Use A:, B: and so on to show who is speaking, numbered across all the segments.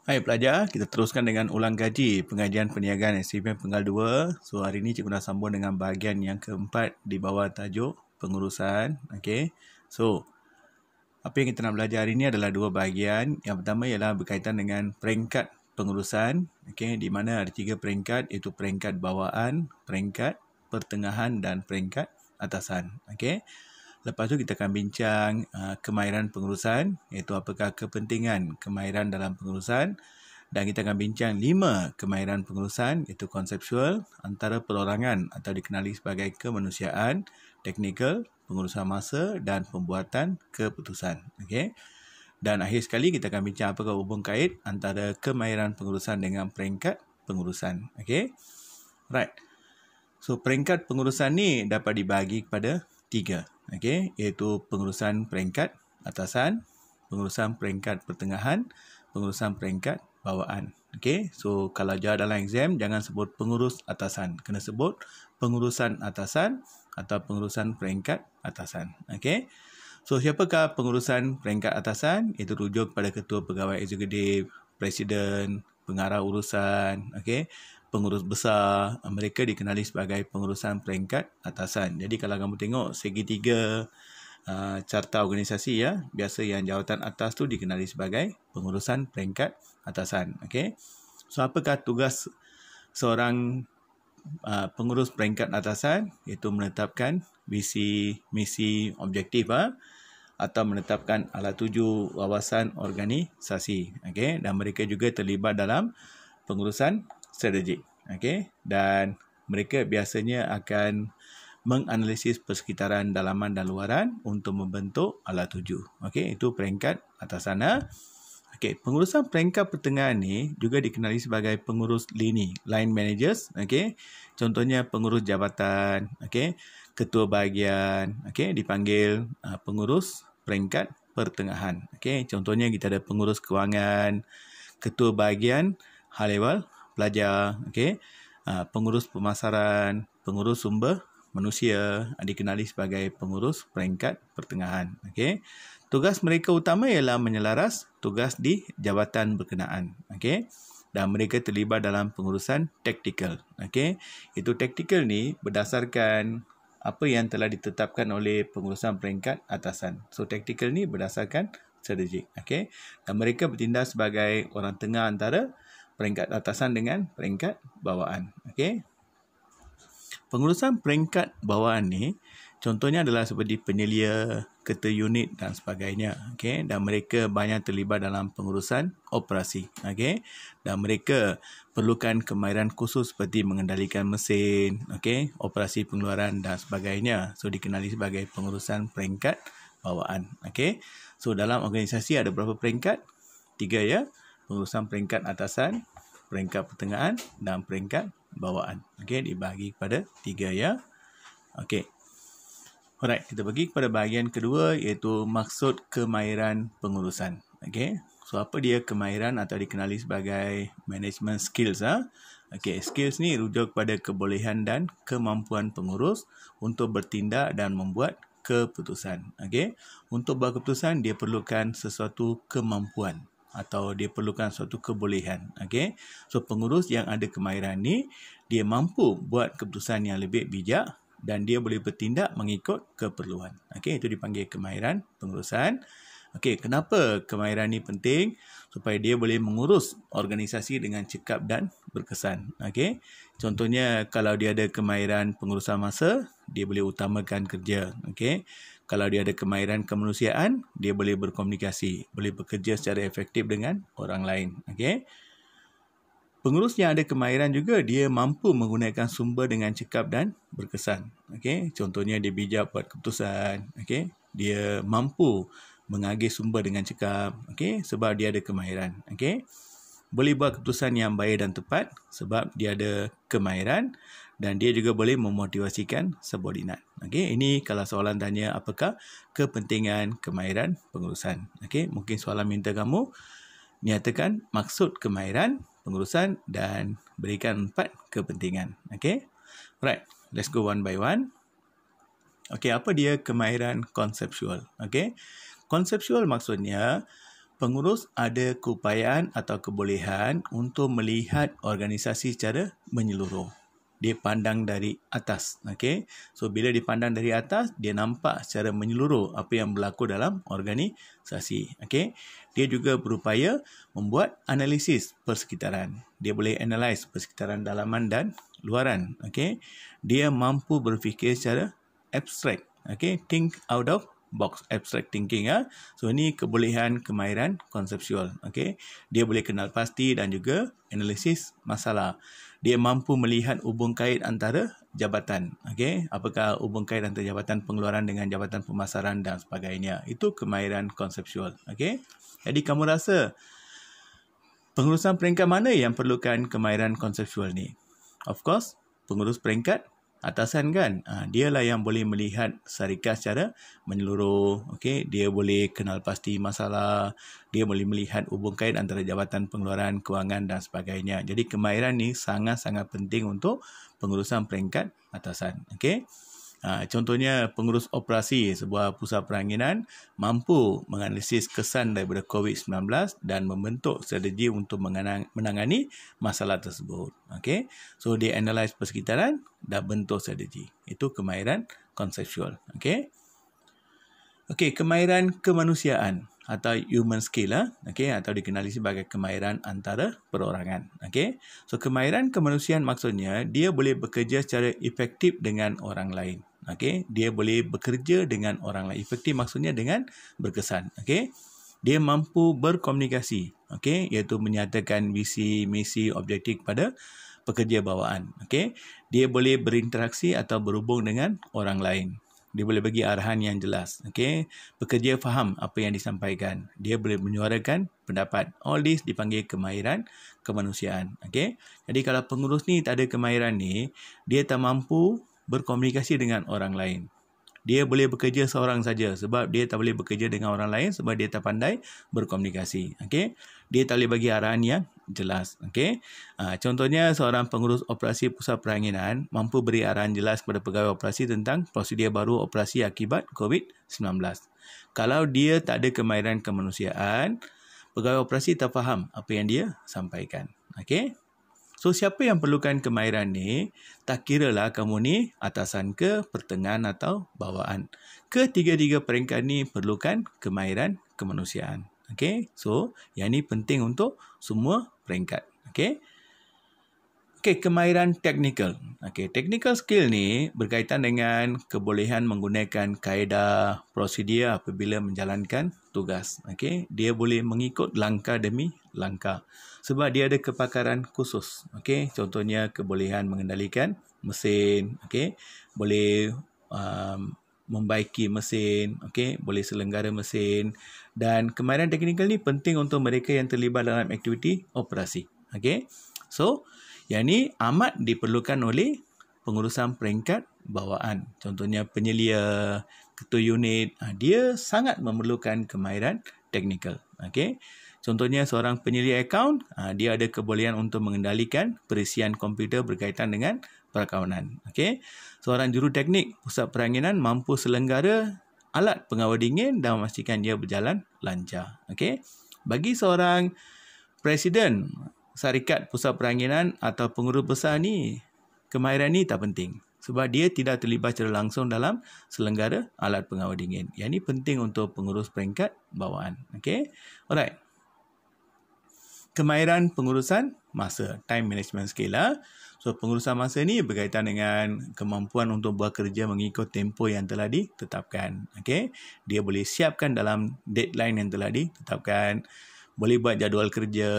A: Hai pelajar, kita teruskan dengan ulang kaji pengajian perniagaan SPM Penggal 2. So hari ini cikgu nak sambung dengan bahagian yang keempat di bawah tajuk pengurusan. Okey. So apa yang kita nak belajar hari ini adalah dua bahagian. Yang pertama ialah berkaitan dengan peringkat pengurusan. Okey, di mana ada 3 peringkat, iaitu peringkat bawaan, peringkat pertengahan dan peringkat atasan. Okey. Lepas tu kita akan bincang kemahiran pengurusan, iaitu apakah kepentingan kemahiran dalam pengurusan, dan kita akan bincang 5 kemahiran pengurusan, iaitu konseptual, antara perorangan atau dikenali sebagai kemanusiaan, teknikal, pengurusan masa dan pembuatan keputusan. Okey. Dan akhir sekali kita akan bincang apakah hubung kait antara kemahiran pengurusan dengan peringkat pengurusan. Okey. Right. So peringkat pengurusan ni dapat dibagi kepada 3. Okey, iaitu pengurusan peringkat atasan, pengurusan peringkat pertengahan, pengurusan peringkat bawaan. Okey, so kalau jawab dalam exam jangan sebut pengurus atasan, kena sebut pengurusan atasan atau pengurusan peringkat atasan. Okey. So siapakah pengurusan peringkat atasan? Itu rujuk pada ketua pegawai eksekutif, presiden, pengarah urusan, okey, pengurus besar. Mereka dikenali sebagai pengurusan peringkat atasan. Jadi kalau kamu tengok segitiga carta organisasi, ya, biasa yang jawatan atas tu dikenali sebagai pengurusan peringkat atasan. Okey. So apakah tugas seorang pengurus peringkat atasan? Iaitu menetapkan visi, misi, objektif, atau menetapkan alat tuju wawasan organisasi. Okey, dan mereka juga terlibat dalam pengurusan strategik. Okey, dan mereka biasanya akan menganalisis persekitaran dalaman dan luaran untuk membentuk alat tuju. Okey, itu peringkat atasan. Okey, pengurusan peringkat pertengahan ni juga dikenali sebagai pengurus lini, line managers. Okey, contohnya pengurus jabatan, okey, ketua bahagian, okey, dipanggil pengurus peringkat pertengahan. Okey, contohnya kita ada pengurus kewangan, ketua bahagian hal ehwal pelajar, okey, pengurus pemasaran, pengurus sumber manusia, dikenali sebagai pengurus peringkat pertengahan. Okey. Tugas mereka utama ialah menyelaras tugas di jabatan berkenaan. Okey. Dan mereka terlibat dalam pengurusan taktikal. Okey. Itu taktikal ni berdasarkan apa yang telah ditetapkan oleh pengurusan peringkat atasan. So taktikal ni berdasarkan strategik. Okey. Dan mereka bertindak sebagai orang tengah antara peringkat atasan dengan peringkat bawaan. Okey. Pengurusan peringkat bawaan ni contohnya adalah seperti penyelia, ketua unit dan sebagainya. Okey, dan mereka banyak terlibat dalam pengurusan operasi. Okey, dan mereka perlukan kemahiran khusus seperti mengendalikan mesin, okey, operasi pengeluaran dan sebagainya. So dikenali sebagai pengurusan peringkat bawaan. Okey. So dalam organisasi ada berapa peringkat? 3, ya. Pengurusan peringkat atasan, peringkat pertengahan dan peringkat bawaan. Okey, dibahagi kepada 3, ya. Okey. Alright, kita pergi kepada bahagian kedua, iaitu maksud kemahiran pengurusan. Okey. So apa dia kemahiran atau dikenali sebagai management skills, Okey, skills ni rujuk pada kebolehan dan kemampuan pengurus untuk bertindak dan membuat keputusan. Okey. Untuk buat keputusan dia perlukan sesuatu kemampuan atau dia perlukan suatu kebolehan. Okey. So pengurus yang ada kemahiran ni dia mampu buat keputusan yang lebih bijak dan dia boleh bertindak mengikut keperluan. Okey, itu dipanggil kemahiran pengurusan. Okey, kenapa kemahiran ni penting? Supaya dia boleh mengurus organisasi dengan cekap dan berkesan. Okey. Contohnya kalau dia ada kemahiran pengurusan masa, dia boleh utamakan kerja. Okey. Kalau dia ada kemahiran kemanusiaan, dia boleh berkomunikasi, boleh bekerja secara efektif dengan orang lain. Okey. Pengurus yang ada kemahiran juga dia mampu menggunakan sumber dengan cekap dan berkesan. Okey, contohnya dia bijak buat keputusan, okey. Dia mampu mengagih sumber dengan cekap, okey, sebab dia ada kemahiran, okey. Boleh buat keputusan yang baik dan tepat sebab dia ada kemahiran dan dia juga boleh memotivasikan subordinat. Okey, ini kalau soalan tanya apakah kepentingan kemahiran pengurusan. Okey, mungkin soalan minta kamu nyatakan maksud kemahiran pengurusan dan berikan 4 kepentingan. Okey. Right, let's go one by one. Okey, apa dia kemahiran konseptual? Okey. Konseptual maksudnya pengurus ada keupayaan atau kebolehan untuk melihat organisasi secara menyeluruh. Dia pandang dari atas. Okay? So, bila dipandang dari atas, dia nampak secara menyeluruh apa yang berlaku dalam organisasi. Okay? Dia juga berupaya membuat analisis persekitaran. Dia boleh analyse persekitaran dalaman dan luaran. Okay? Dia mampu berfikir secara abstrak. Okay? Think out of box, abstract thinking. So, ini kebolehan kemahiran konseptual. Okay? Dia boleh kenal pasti dan juga analisis masalah. Dia mampu melihat hubung kait antara jabatan. Okay? Apakah hubung kait antara jabatan pengeluaran dengan jabatan pemasaran dan sebagainya. Itu kemahiran konseptual. Okay? Jadi kamu rasa pengurusan peringkat mana yang perlukan kemahiran konseptual ni? Of course, pengurus peringkat atasan kan. Dialah yang boleh melihat syarikat secara menyeluruh. Okay? Dia boleh kenal pasti masalah. Dia boleh melihat hubung kait antara jabatan pengeluaran, kewangan dan sebagainya. Jadi kemahiran ni sangat-sangat penting untuk pengurusan peringkat atasan. Okay? Contohnya pengurus operasi sebuah pusat peranginan mampu menganalisis kesan daripada COVID-19 dan membentuk strategi untuk menangani masalah tersebut. Okay? So, dia analyse persekitaran dan bentuk strategi. Itu kemahiran konseptual. Okay? Okay, kemahiran kemanusiaan atau human skill, okay, atau dikenali sebagai kemahiran antara perorangan. Okay? So, kemahiran kemanusiaan maksudnya dia boleh bekerja secara efektif dengan orang lain. Okay? Dia boleh bekerja dengan orang lain. Efektif maksudnya dengan berkesan. Okay? Dia mampu berkomunikasi, okay, iaitu menyatakan visi, misi, objektif pada pekerja bawaan. Okay? Dia boleh berinteraksi atau berhubung dengan orang lain. Dia boleh bagi arahan yang jelas. Okay? Pekerja faham apa yang disampaikan. Dia boleh menyuarakan pendapat. All this dipanggil kemahiran kemanusiaan. Okay? Jadi kalau pengurus ni tak ada kemahiran ni, dia tak mampu berkomunikasi dengan orang lain. Dia boleh bekerja seorang saja sebab dia tak boleh bekerja dengan orang lain sebab dia tak pandai berkomunikasi. Okay? Dia tak boleh bagi arahan yang jelas. Okay? Contohnya seorang pengurus operasi pusat peranginan mampu beri arahan jelas kepada pegawai operasi tentang prosedur baru operasi akibat COVID-19. Kalau dia tak ada kemahiran kemanusiaan, pegawai operasi tak faham apa yang dia sampaikan. Okay? So, siapa yang perlukan kemahiran ni, tak kiralah kamu ni atasan ke, pertengahan atau bawaan. Ketiga-tiga peringkat ni perlukan kemahiran kemanusiaan. Okay? So, yang ni penting untuk semua peringkat. Okay? Okay, kemahiran teknikal. Okay, technical skill ni berkaitan dengan kebolehan menggunakan kaedah prosedur apabila menjalankan tugas. Okay, dia boleh mengikut langkah demi langkah sebab dia ada kepakaran khusus. Okay, contohnya kebolehan mengendalikan mesin. Okay, boleh membaiki mesin. Okay, boleh selenggara mesin. Dan kemahiran teknikal ni penting untuk mereka yang terlibat dalam aktiviti operasi. Okay, so yang ni amat diperlukan oleh pengurusan peringkat bawaan. Contohnya penyelia, ketua unit, dia sangat memerlukan kemahiran teknikal. Okay? Contohnya seorang penyelia akaun, dia ada kebolehan untuk mengendalikan perisian komputer berkaitan dengan perakawanan. Okay? Seorang juruteknik pusat peranginan mampu selenggara alat pengawal dingin dan memastikan dia berjalan lancar. Okay? Bagi seorang presiden syarikat pusat peranginan atau pengurus besar ni, kemahiran ni tak penting. Sebab dia tidak terlibat secara langsung dalam selenggara alat pengawal dingin. Yang ni penting untuk pengurus peringkat bawaan. Okay? Alright. Kemahiran pengurusan masa, time management skill. So, pengurusan masa ni berkaitan dengan kemampuan untuk buat kerja mengikut tempoh yang telah ditetapkan. Okay? Dia boleh siapkan dalam deadline yang telah ditetapkan. Boleh buat jadual kerja,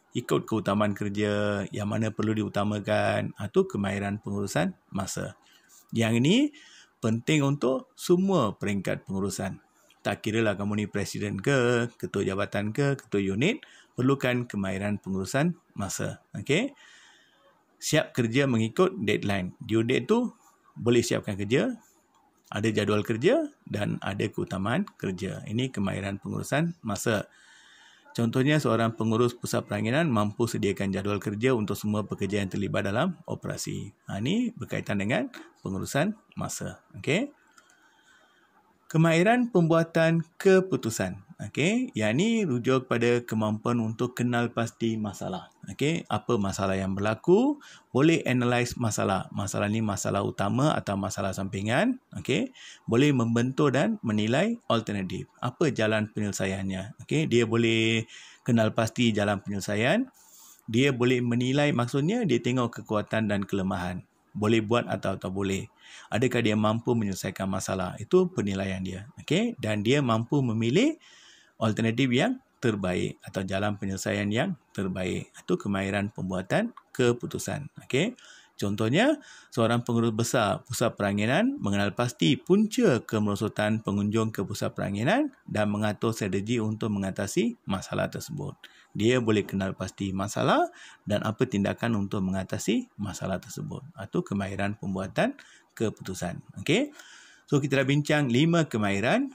A: ikut keutamaan kerja, yang mana perlu diutamakan. Itu kemahiran pengurusan masa. Yang ini penting untuk semua peringkat pengurusan. Tak kiralah kamu ni presiden ke, ketua jabatan ke, ketua unit, perlukan kemahiran pengurusan masa. Okay? Siap kerja mengikut deadline. Due date tu boleh siapkan kerja, ada jadual kerja dan ada keutamaan kerja. Ini kemahiran pengurusan masa. Contohnya seorang pengurus pusat peranginan mampu sediakan jadual kerja untuk semua pekerja yang terlibat dalam operasi. Ini berkaitan dengan pengurusan masa. Okay? Kemahiran pembuatan keputusan. Okey, yang ni rujuk pada kemampuan untuk kenal pasti masalah. Okey, apa masalah yang berlaku, boleh analyse masalah. Masalah ni masalah utama atau masalah sampingan. Okey, boleh membentuk dan menilai alternatif. Apa jalan penyelesaiannya? Okey, dia boleh kenal pasti jalan penyelesaian. Dia boleh menilai, maksudnya dia tengok kekuatan dan kelemahan. Boleh buat atau tak boleh. Adakah dia mampu menyelesaikan masalah? Itu penilaian dia. Okey, dan dia mampu memilih alternatif yang terbaik atau jalan penyelesaian yang terbaik. Itu kemahiran pembuatan keputusan. Okey. Contohnya, seorang pengurus besar pusat peranginan mengenal pasti punca kemerosotan pengunjung ke pusat peranginan dan mengatur strategi untuk mengatasi masalah tersebut. Dia boleh kenal pasti masalah dan apa tindakan untuk mengatasi masalah tersebut. Itu kemahiran pembuatan keputusan. Okey. So, kita dah bincang 5 kemahiran.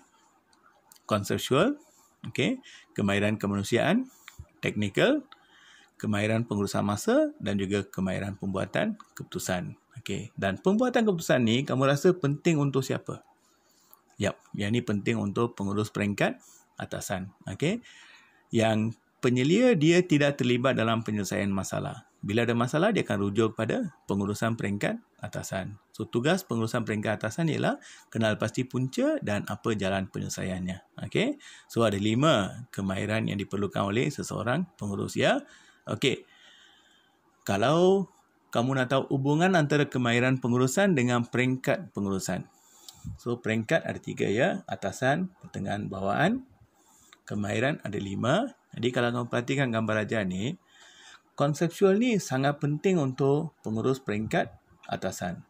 A: Conceptual, okey, kemahiran kemanusiaan, technical, kemahiran pengurusan masa dan juga kemahiran pembuatan keputusan. Okey, dan pembuatan keputusan ni kamu rasa penting untuk siapa? Yap, yang ni penting untuk pengurus peringkat atasan. Okey. Yang penyelia dia tidak terlibat dalam penyelesaian masalah. Bila ada masalah, dia akan rujuk pada pengurusan peringkat atasan. So, tugas pengurusan peringkat atasan ialah kenal pasti punca dan apa jalan penyelesaiannya. Okey. So, ada 5 kemahiran yang diperlukan oleh seseorang pengurus, ya. Okey. Kalau kamu nak tahu hubungan antara kemahiran pengurusan dengan peringkat pengurusan. So, peringkat ada 3, ya. Atasan, pertengahan, bawaan. Kemahiran ada 5. Jadi, kalau kamu perhatikan gambar ajar ni, konseptual ni sangat penting untuk pengurus peringkat atasan.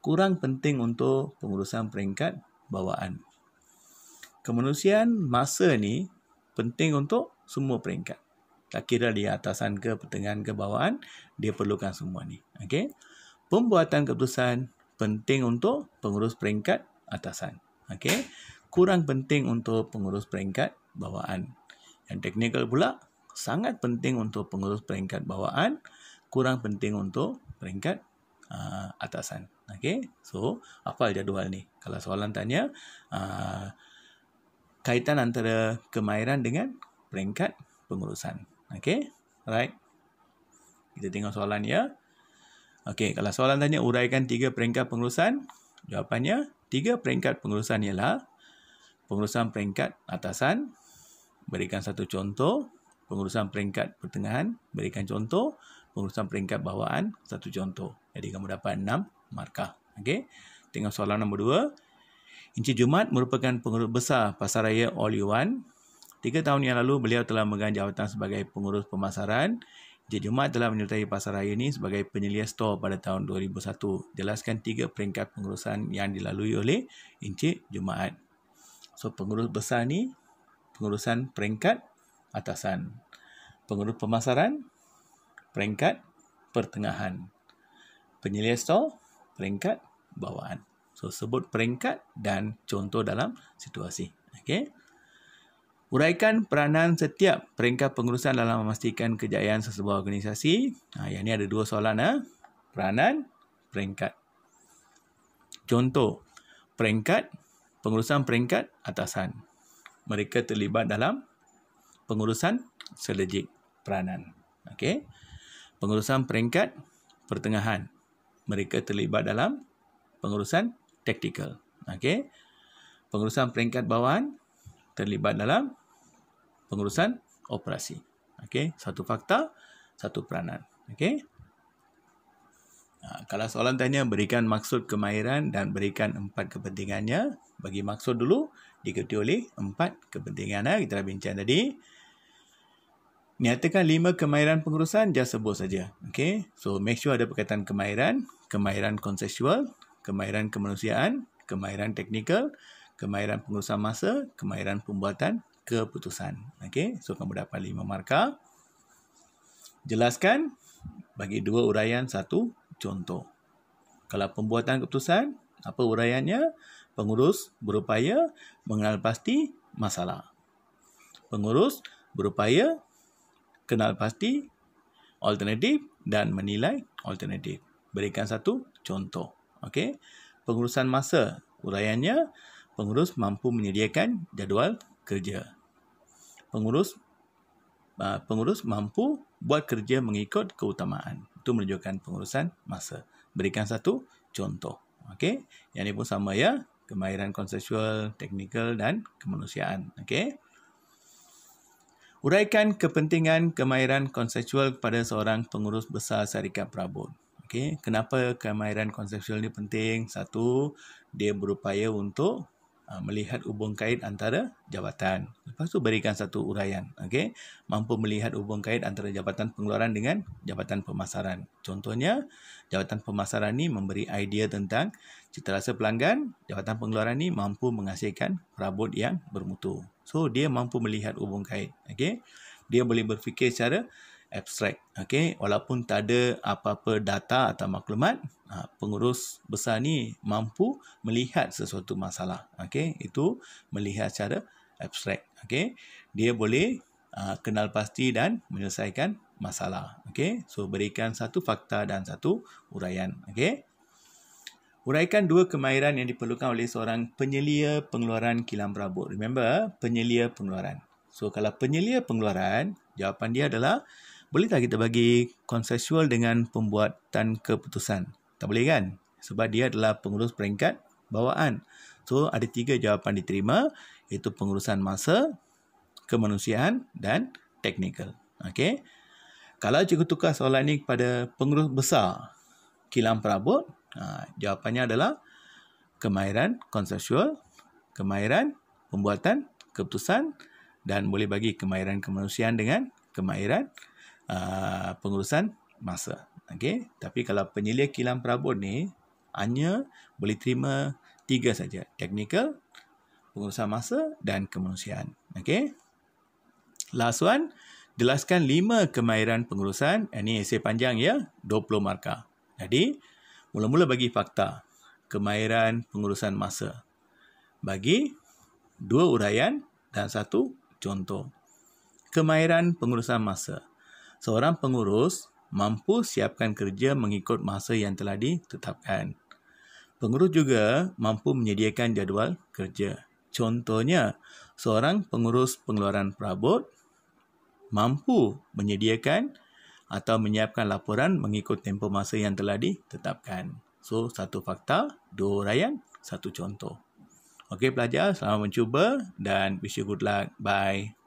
A: Kurang penting untuk pengurusan peringkat bawaan. Kemanusiaan masa ni penting untuk semua peringkat. Tak kira dia atasan ke, pertengahan ke, bawaan, dia perlukan semua ni. Okey. Pembuatan keputusan penting untuk pengurus peringkat atasan. Okey. Kurang penting untuk pengurus peringkat bawaan. Yang teknikal pula sangat penting untuk pengurus peringkat bawaan, kurang penting untuk peringkat atasan. Okey. So, hafal jadual ni. Kalau soalan tanya kaitan antara kemahiran dengan peringkat pengurusan. Okey. Alright. Kita tengok soalan, ya. Okey, kalau soalan tanya uraikan 3 peringkat pengurusan, jawapannya 3 peringkat pengurusan ialah pengurusan peringkat atasan, berikan satu contoh, pengurusan peringkat pertengahan, berikan contoh, pengurusan peringkat bawaan, satu contoh. Jadi kamu dapat 6 markah. Okey. Tengok soalan nombor 2. Encik Jumat merupakan pengurus besar Pasaraya All You Want. 3 tahun yang lalu beliau telah memegang jawatan sebagai pengurus pemasaran. Encik Jumat telah menyertai Pasaraya ini sebagai penyelia stor pada tahun 2001. Jelaskan 3 peringkat pengurusan yang dilalui oleh Encik Jumat. So, pengurus besar ni pengurusan peringkat atasan. Pengurus pemasaran, peringkat pertengahan. Penyelia stor, peringkat bawaan. So, sebut peringkat dan contoh dalam situasi. Okey. Uraikan peranan setiap peringkat pengurusan dalam memastikan kejayaan sesebuah organisasi. Yang ni ada 2 soalan. Peranan, peringkat. Contoh, peringkat, pengurusan peringkat atasan. Mereka terlibat dalam pengurusan strategik peranan. Okey. Pengurusan peringkat pertengahan. Mereka terlibat dalam pengurusan taktikal. Okey. Pengurusan peringkat bawaan terlibat dalam pengurusan operasi. Okey. Satu fakta, satu peranan. Okey. Kalau soalan tanya berikan maksud kemahiran dan berikan 4 kepentingannya. Bagi maksud dulu, diikuti oleh 4 kepentingan. Kita dah bincang tadi. Nyatakan 5 kemahiran pengurusan, just sebut saja. Okay. So, make sure ada perkataan kemahiran, kemahiran konseptual, kemahiran kemanusiaan, kemahiran teknikal, kemahiran pengurusan masa, kemahiran pembuatan keputusan. Okay. So, kamu dapat 5 markah. Jelaskan, bagi 2 uraian, 1 contoh. Kalau pembuatan keputusan, apa uraiannya? Pengurus berupaya mengenal pasti masalah. Pengurus berupaya kenal pasti alternatif dan menilai alternatif. Berikan 1 contoh. Okey. Pengurusan masa, uraiannya pengurus mampu menyediakan jadual kerja. pengurus mampu buat kerja mengikut keutamaan. Itu menunjukkan pengurusan masa. Berikan satu contoh. Okey, yang ini pun sama ya, kemahiran konseptual, teknikal dan kemanusiaan. Okey. Uraikan kepentingan kemahiran konseptual kepada seorang pengurus besar syarikat perabot. Okey, kenapa kemahiran konseptual ini penting? Satu, dia berupaya untuk melihat hubung kait antara jabatan. Lepas tu berikan satu uraian. Okey, mampu melihat hubung kait antara jabatan pengeluaran dengan jabatan pemasaran. Contohnya, jabatan pemasaran ni memberi idea tentang citarasa pelanggan, jabatan pengeluaran ni mampu menghasilkan perabot yang bermutu. So, dia mampu melihat hubung kait. Okey, dia boleh berfikir secara abstrak. Okey, walaupun tak ada apa-apa data atau maklumat, pengurus besar ni mampu melihat sesuatu masalah. Okey, itu melihat secara abstrak. Okey, dia boleh kenal pasti dan menyelesaikan masalah. Okey, so berikan satu fakta dan satu uraian. Okey, uraikan dua kemahiran yang diperlukan oleh seorang penyelia pengeluaran kilang perabot. Remember, penyelia pengeluaran. So, kalau penyelia pengeluaran, jawapan dia adalah, boleh tak kita bagi konseptual dengan pembuatan keputusan? Tak boleh kan? Sebab dia adalah pengurus peringkat bawaan. So, ada 3 jawapan diterima, iaitu pengurusan masa, kemanusiaan dan teknikal. Okey. Kalau cikgu tukar soalan ini kepada pengurus besar kilang perabot, jawapannya adalah kemahiran konseptual, kemahiran pembuatan keputusan dan boleh bagi kemahiran kemanusiaan dengan kemahiran pengurusan masa. Okey, tapi kalau penyelia kilang perabot ni hanya boleh terima 3 saja, teknikal, pengurusan masa dan kemanusiaan. Okey. Last one, jelaskan 5 kemahiran pengurusan. Ini esei panjang ya, 20 markah. Jadi, mula-mula bagi fakta. Kemahiran pengurusan masa. Bagi 2 uraian dan 1 contoh. Kemahiran pengurusan masa. Seorang pengurus mampu siapkan kerja mengikut masa yang telah ditetapkan. Pengurus juga mampu menyediakan jadual kerja. Contohnya, seorang pengurus pengeluaran perabot mampu menyediakan atau menyiapkan laporan mengikut tempoh masa yang telah ditetapkan. So, 1 fakta, 2 uraian, 1 contoh. Okey pelajar, selamat mencuba dan wish you good luck. Bye.